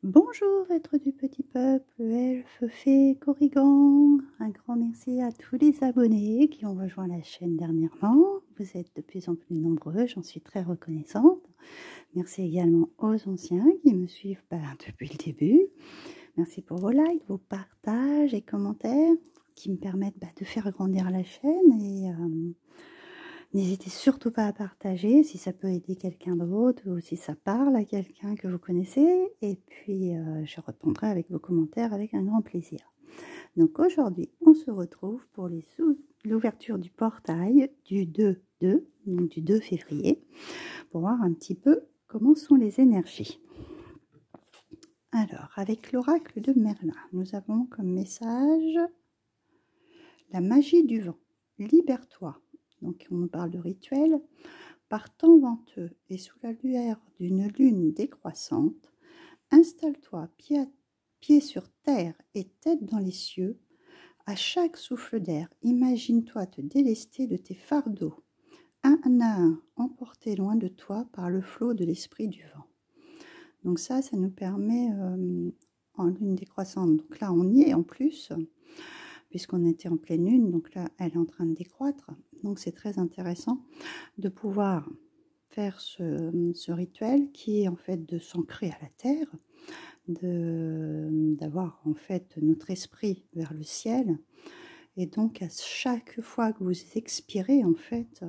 Bonjour, êtres du petit peuple, elfes, fées, corrigans. Un grand merci à tous les abonnés qui ont rejoint la chaîne dernièrement. Vous êtes de plus en plus nombreux, j'en suis très reconnaissante. Merci également aux anciens qui me suivent depuis le début. Merci pour vos likes, vos partages et commentaires qui me permettent de faire grandir la chaîne. Et n'hésitez surtout pas à partager si ça peut aider quelqu'un d'autre ou si ça parle à quelqu'un que vous connaissez. Et puis, je répondrai avec vos commentaires avec un grand plaisir. Donc aujourd'hui, on se retrouve pour l'ouverture du portail du 2-2, donc du 2 février, pour voir un petit peu comment sont les énergies. Alors, avec l'oracle de Merlin, nous avons comme message la magie du vent. Libère-toi. Donc, on nous parle de rituel. Par temps venteux et sous la lueur d'une lune décroissante, installe-toi pied sur terre et tête dans les cieux. À chaque souffle d'air, imagine-toi te délester de tes fardeaux, un à un, emportés loin de toi par le flot de l'esprit du vent. Donc ça nous permet en lune décroissante. Donc là, on y est en plus, puisqu'on était en pleine lune. Donc là, elle est en train de décroître. Donc c'est très intéressant de pouvoir faire ce rituel qui est en fait de s'ancrer à la terre, d'avoir en fait notre esprit vers le ciel. Et donc à chaque fois que vous expirez, en fait,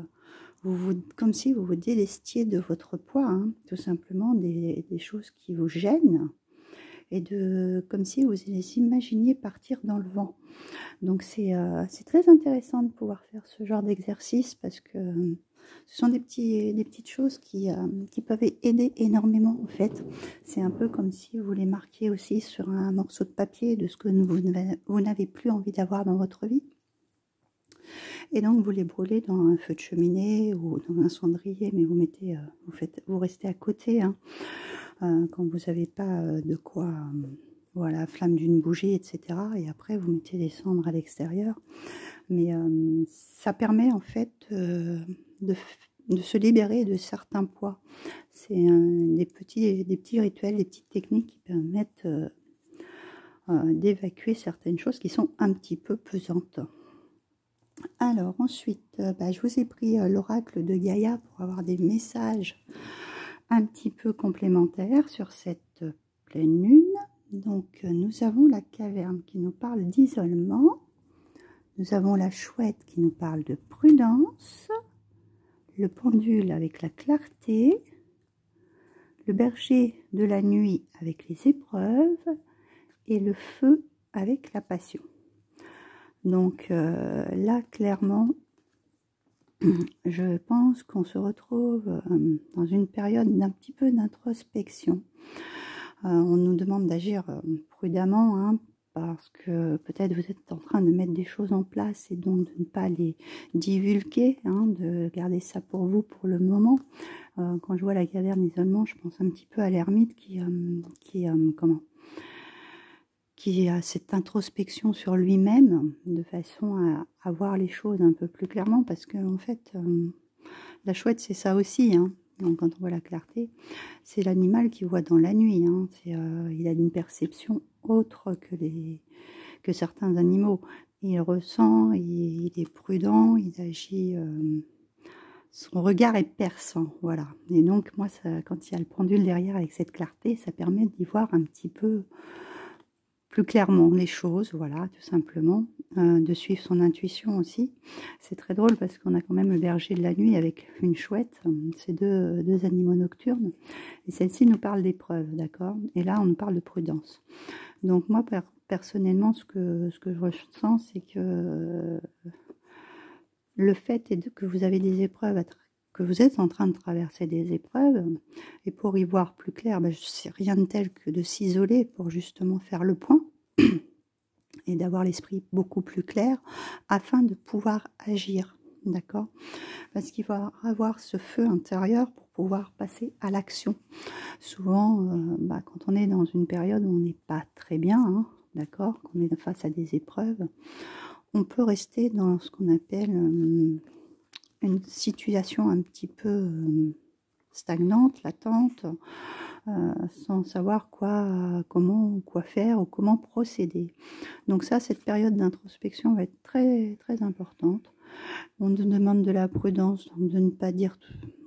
comme si vous vous délestiez de votre poids, hein, tout simplement des choses qui vous gênent, et comme si vous les imaginiez partir dans le vent. Donc c'est très intéressant de pouvoir faire ce genre d'exercice parce que ce sont des petites choses qui peuvent aider énormément en fait. C'est un peu comme si vous les marquiez aussi sur un morceau de papier de ce que vous n'avez plus envie d'avoir dans votre vie. Et donc vous les brûlez dans un feu de cheminée ou dans un cendrier, mais vous restez à côté hein, quand vous n'avez pas de quoi, voilà, flamme d'une bougie, etc. Et après vous mettez les cendres à l'extérieur. Mais ça permet en fait de se libérer de certains poids. C'est des petits rituels, des petites techniques qui permettent d'évacuer certaines choses qui sont un petit peu pesantes. Alors ensuite, je vous ai pris l'oracle de Gaïa pour avoir des messages un petit peu complémentaires sur cette pleine lune. Donc nous avons la caverne qui nous parle d'isolement. Nous avons la chouette qui nous parle de prudence, le pendule avec la clarté, le berger de la nuit avec les épreuves et le feu avec la passion. Donc là, clairement, je pense qu'on se retrouve dans une période d'un petit peu d'introspection. On nous demande d'agir prudemment, hein, parce que peut-être vous êtes en train de mettre des choses en place et donc de ne pas les divulguer, hein, de garder ça pour vous pour le moment. Quand je vois la caverne d'isolement, je pense un petit peu à l'ermite qui a cette introspection sur lui-même de façon à voir les choses un peu plus clairement, parce que en fait, la chouette c'est ça aussi, hein. Donc quand on voit la clarté, c'est l'animal qui voit dans la nuit, hein. Il a une perception autre que certains animaux. Il ressent, il est prudent, il agit, son regard est perçant, voilà. Et donc moi, quand il y a le pendule derrière avec cette clarté, ça permet d'y voir un petit peu plus clairement les choses, voilà, tout simplement, de suivre son intuition aussi. C'est très drôle parce qu'on a quand même le berger de la nuit avec une chouette, ces deux animaux nocturnes, et celle-ci nous parle d'épreuve, d'accord, et là on nous parle de prudence. Donc moi personnellement, ce que je ressens, c'est que le fait est que vous avez des épreuves que vous êtes en train de traverser des épreuves, et pour y voir plus clair, c'est rien de tel que de s'isoler pour justement faire le point et d'avoir l'esprit beaucoup plus clair afin de pouvoir agir, d'accord? Parce qu'il va avoir ce feu intérieur pour pouvoir passer à l'action. Souvent, quand on est dans une période où on n'est pas très bien, hein, d'accord, qu'on est face à des épreuves, on peut rester dans ce qu'on appelle une situation un petit peu stagnante, latente, sans savoir comment, quoi faire ou comment procéder. Donc ça, cette période d'introspection va être très, très importante. On nous demande de la prudence, donc de ne pas dire,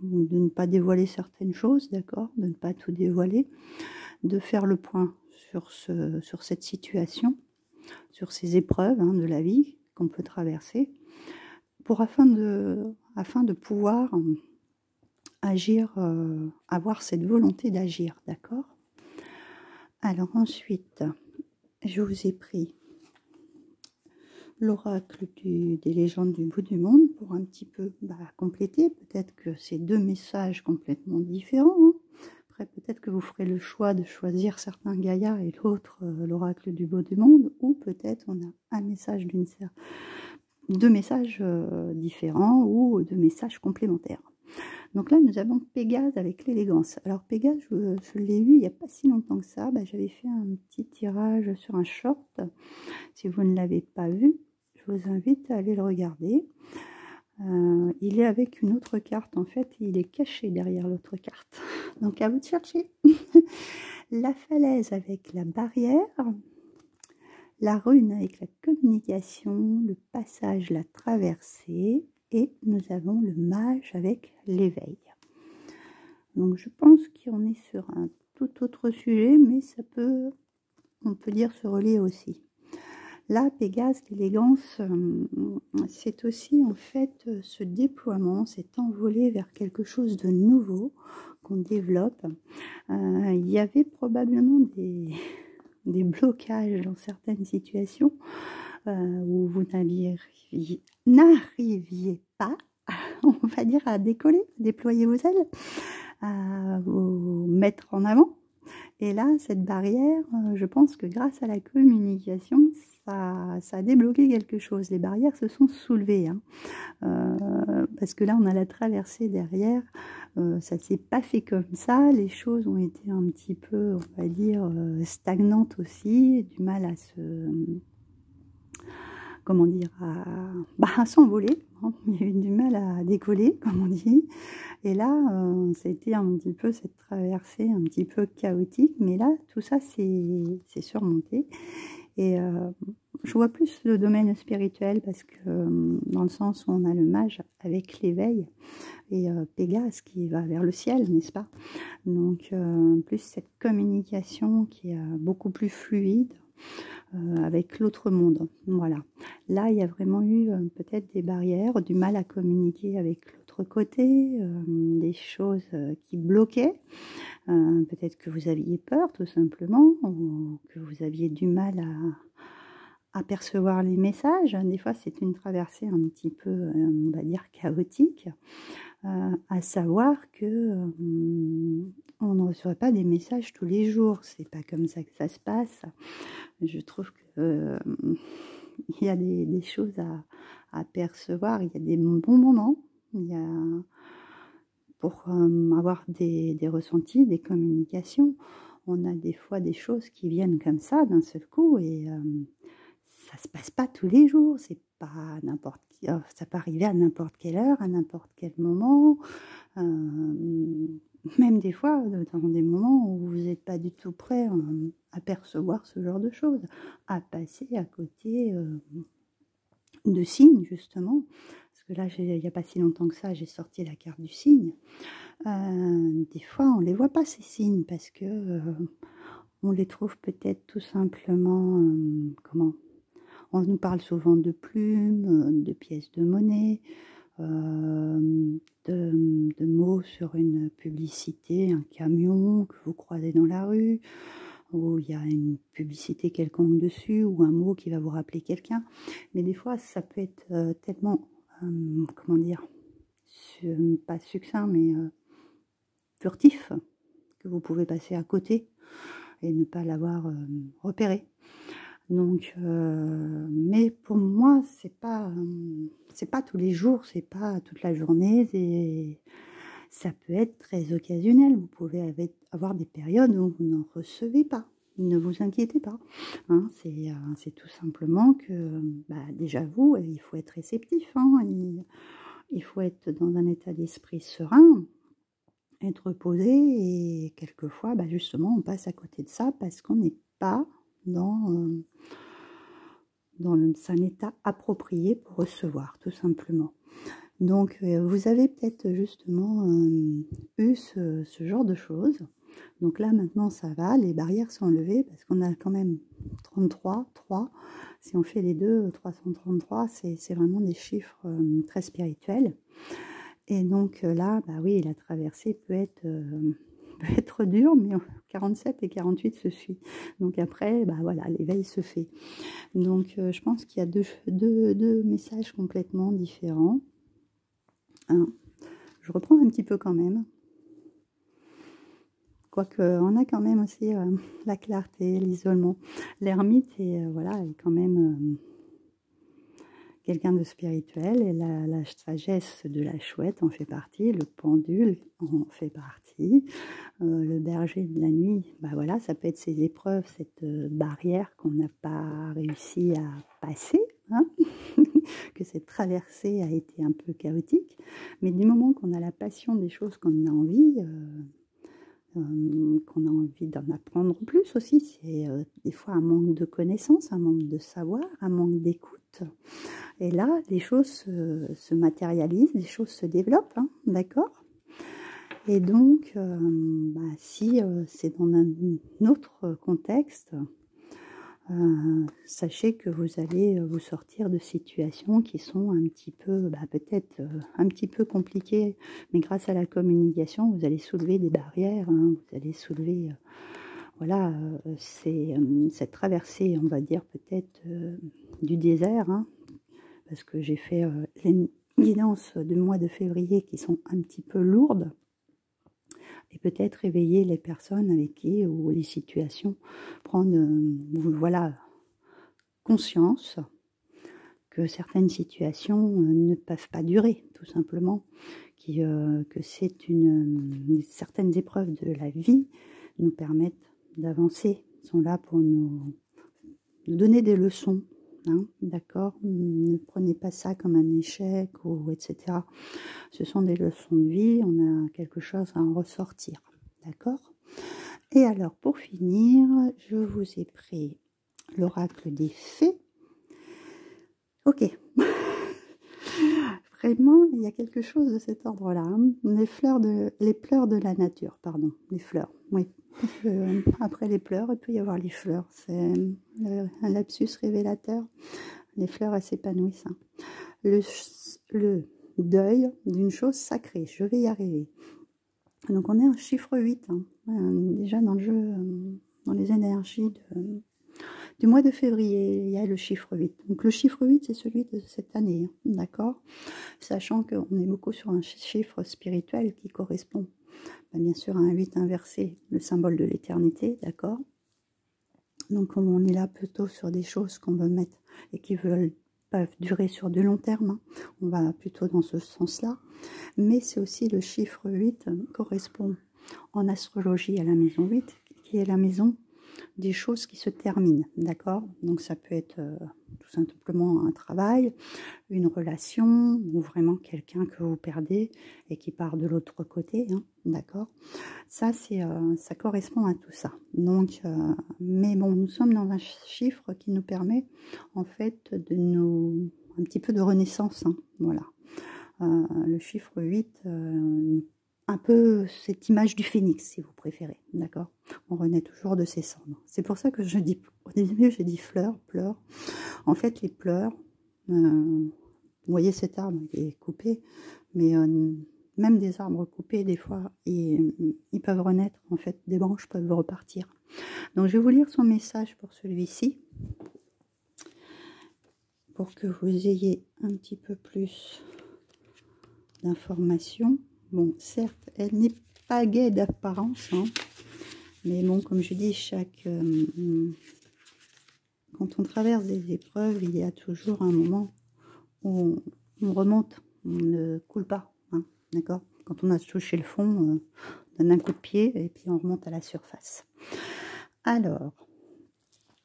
de ne pas dévoiler certaines choses, d'accord, de ne pas tout dévoiler, de faire le point sur cette situation, sur ces épreuves de la vie qu'on peut traverser, afin de pouvoir agir, avoir cette volonté d'agir, d'accord? Alors ensuite, je vous ai pris l'oracle des légendes du bout du monde pour un petit peu compléter. Peut-être que c'est deux messages complètement différents. Après, peut-être que vous ferez le choix de choisir certains Gaïa et l'autre l'oracle du bout du monde, ou peut-être on a un message deux messages différents ou deux messages complémentaires. Donc là, nous avons Pégase avec l'élégance. Alors Pégase, je l'ai eu il n'y a pas si longtemps que ça. J'avais fait un petit tirage sur un short. Si vous ne l'avez pas vu, je vous invite à aller le regarder. Il est avec une autre carte. En fait, il est caché derrière l'autre carte. Donc à vous de chercher. La falaise avec la barrière. La rune avec la communication. Le passage, la traversée. Et nous avons le mage avec l'éveil. Donc je pense qu'on est sur un tout autre sujet, mais on peut dire se relier aussi. Là, Pégase, l'élégance, c'est aussi en fait ce déploiement, cet envolé vers quelque chose de nouveau qu'on développe. Il y avait probablement des blocages dans certaines situations où vous n'arriviez pas, on va dire, à décoller, à déployer vos ailes, à vous mettre en avant. Et là, cette barrière, je pense que grâce à la communication, ça a débloqué quelque chose. Les barrières se sont soulevées, parce que là, on a la traversée derrière. Ça ne s'est pas fait comme ça. Les choses ont été un petit peu, on va dire, stagnantes aussi, du mal à comment dire, à s'envoler. Il y a eu du mal à décoller, comme on dit. Et là, ça a été un petit peu cette traversée un petit peu chaotique. Mais là, tout ça, c'est surmonté. Et je vois plus le domaine spirituel parce que dans le sens où on a le mage avec l'éveil et Pégase qui va vers le ciel, n'est-ce pas? Donc, plus cette communication qui est beaucoup plus fluide. Avec l'autre monde, voilà. Là, il y a vraiment eu peut-être des barrières, du mal à communiquer avec l'autre côté, des choses qui bloquaient. Peut-être que vous aviez peur, tout simplement, ou que vous aviez du mal à percevoir les messages. Des fois, c'est une traversée un petit peu, on va dire, chaotique. À savoir que on ne reçoit pas des messages tous les jours. C'est pas comme ça que ça se passe. Je trouve que il y a des choses à percevoir. Il y a des bons moments. Il y a pour avoir des ressentis, des communications. On a des fois des choses qui viennent comme ça d'un seul coup et ça se passe pas tous les jours. C'est pas n'importe qui. Ça peut arriver à n'importe quelle heure, à n'importe quel moment. Même des fois, dans des moments où vous n'êtes pas du tout prêt à percevoir ce genre de choses, à passer à côté de signes, justement. Parce que là, il n'y a pas si longtemps que ça, j'ai sorti la carte du signe. Des fois, on ne les voit pas, ces signes, parce que on les trouve peut-être tout simplement, comment? On nous parle souvent de plumes, de pièces de monnaie, de mots sur une publicité, un camion que vous croisez dans la rue, où il y a une publicité quelconque dessus, ou un mot qui va vous rappeler quelqu'un. Mais des fois, ça peut être tellement, comment dire, pas succinct, mais furtif, que vous pouvez passer à côté et ne pas l'avoir repéré. Donc, mais pour moi, c'est pas tous les jours, c'est pas toute la journée, ça peut être très occasionnel. Vous pouvez avoir des périodes où vous n'en recevez pas. Ne vous inquiétez pas. C'est tout simplement que, déjà vous, il faut être réceptif. Il faut être dans un état d'esprit serein. être posé, et quelquefois, bah, justement, on passe à côté de ça parce qu'on n'est pas dans un état approprié pour recevoir, tout simplement. Donc, vous avez peut-être justement eu ce genre de choses. Donc là, maintenant, ça va, les barrières sont levées parce qu'on a quand même 33, 3. Si on fait les deux, 333, c'est vraiment des chiffres très spirituels. Et donc là, bah oui, la traversée peut être dure, mais 47 et 48 se suit. Donc après, bah voilà, l'éveil se fait. Donc je pense qu'il y a deux messages complètement différents. Je reprends un petit peu quand même. Quoique, on a quand même aussi la clarté, l'isolement. L'ermite est, voilà, est quand même quelqu'un de spirituel, et la sagesse de la chouette en fait partie, le pendule en fait partie, le berger de la nuit, bah voilà, ça peut être ces épreuves, cette barrière qu'on n'a pas réussi à passer, hein que cette traversée a été un peu chaotique, mais du moment qu'on a la passion des choses qu'on a envie, qu'on a envie d'en apprendre plus aussi, c'est des fois un manque de connaissances, un manque de savoir, un manque d'écoute. Et là, les choses se matérialisent, les choses se développent, hein, d'accord? Et donc, bah, si c'est dans un autre contexte, sachez que vous allez vous sortir de situations qui sont un petit peu, bah, peut-être un petit peu compliquées, mais grâce à la communication, vous allez soulever des barrières, hein, vous allez soulever, voilà, cette traversée, on va dire peut-être du désert, hein, parce que j'ai fait les guidances du mois de février qui sont un petit peu lourdes, et peut-être réveiller les personnes avec qui, ou les situations, prendre voilà, conscience que certaines situations ne peuvent pas durer, tout simplement, que c'est certaines épreuves de la vie nous permettent d'avancer, sont là pour nous donner des leçons. Hein, d'accord, ne prenez pas ça comme un échec ou etc. Ce sont des leçons de vie, on a quelque chose à en ressortir, d'accord. Et alors pour finir, je vous ai pris l'oracle des fées. Ok. Vraiment, il y a quelque chose de cet ordre-là. Hein. Les pleurs de la nature, pardon. Les fleurs, oui. Parce que, après les pleurs, il peut y avoir les fleurs. C'est un lapsus révélateur. Les fleurs, elles s'épanouissent. Hein. Le deuil d'une chose sacrée. Je vais y arriver. Donc, on est un chiffre 8. Hein. Déjà dans le jeu, dans les énergies du mois de février, il y a le chiffre 8. Donc le chiffre 8, c'est celui de cette année, hein, d'accord? Sachant qu'on est beaucoup sur un chiffre spirituel qui correspond, bien sûr, à un 8 inversé, le symbole de l'éternité, d'accord? Donc on est là plutôt sur des choses qu'on veut mettre et qui peuvent durer sur du long terme. Hein. On va plutôt dans ce sens-là. Mais c'est aussi le chiffre 8 correspond en astrologie à la maison 8, qui est la maison des choses qui se terminent, d'accord? Donc ça peut être tout simplement un travail, une relation, ou vraiment quelqu'un que vous perdez et qui part de l'autre côté, hein, d'accord? Ça, ça correspond à tout ça. Donc, mais bon, nous sommes dans un chiffre qui nous permet en fait un petit peu de renaissance, hein, voilà. Le chiffre 8 un peu cette image du phénix, si vous préférez, d'accord? On renaît toujours de ses cendres. C'est pour ça que je dis, au début, j'ai dit fleurs, pleurs. En fait, les pleurs, vous voyez cet arbre qui est coupé, mais même des arbres coupés, des fois, ils peuvent renaître, en fait, des branches peuvent repartir. Donc, je vais vous lire son message pour celui-ci, pour que vous ayez un petit peu plus d'informations. Bon, certes, elle n'est pas gaie d'apparence, hein, mais bon, comme je dis, quand on traverse des épreuves, il y a toujours un moment où on remonte, on ne coule pas, hein, d'accord? Quand on a touché le fond, on donne un coup de pied et puis on remonte à la surface. Alors,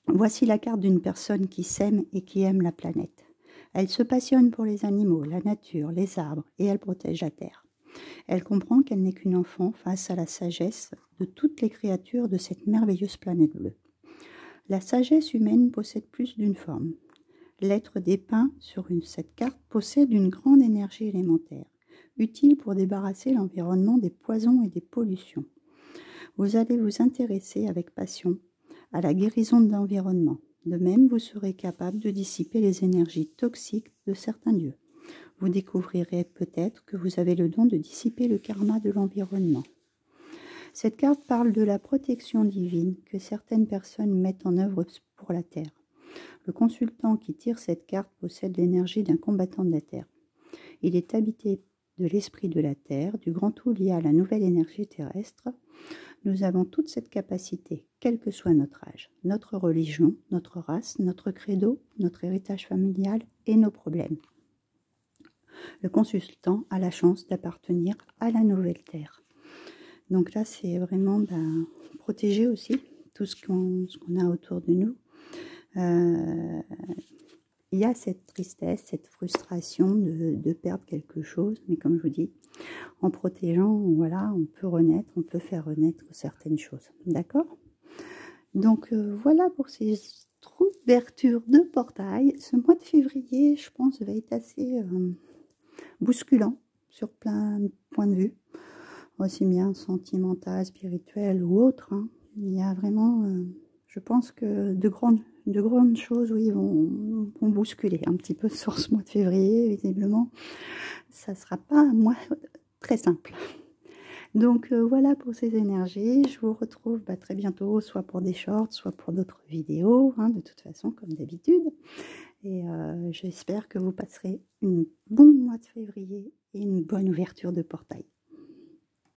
voici la carte d'une personne qui s'aime et qui aime la planète. Elle se passionne pour les animaux, la nature, les arbres et elle protège la terre. Elle comprend qu'elle n'est qu'une enfant face à la sagesse de toutes les créatures de cette merveilleuse planète bleue. La sagesse humaine possède plus d'une forme. L'être dépeint sur cette carte possède une grande énergie élémentaire, utile pour débarrasser l'environnement des poisons et des pollutions. Vous allez vous intéresser avec passion à la guérison de l'environnement. De même, vous serez capable de dissiper les énergies toxiques de certains lieux. Vous découvrirez peut-être que vous avez le don de dissiper le karma de l'environnement. Cette carte parle de la protection divine que certaines personnes mettent en œuvre pour la Terre. Le consultant qui tire cette carte possède l'énergie d'un combattant de la Terre. Il est habité de l'esprit de la Terre, du grand tout lié à la nouvelle énergie terrestre. Nous avons toute cette capacité, quel que soit notre âge, notre religion, notre race, notre credo, notre héritage familial et nos problèmes. Le consultant a la chance d'appartenir à la nouvelle Terre. Donc là, c'est vraiment protéger aussi tout ce qu'on a autour de nous. Il y a cette tristesse, cette frustration de perdre quelque chose, mais comme je vous dis, en protégeant, voilà, on peut renaître, on peut faire renaître certaines choses. D'accord? Donc voilà pour ces ouvertures de portail. Ce mois de février, je pense, va être assez bousculant sur plein de points de vue, aussi bien sentimental, spirituel ou autre. Hein. Il y a vraiment, je pense que de grandes choses, oui, vont bousculer un petit peu sur ce mois de février. Visiblement, ça ne sera pas un mois très simple. Donc voilà pour ces énergies. Je vous retrouve très bientôt, soit pour des shorts, soit pour d'autres vidéos, hein, de toute façon, comme d'habitude. Et j'espère que vous passerez un bon mois de février et une bonne ouverture de portail.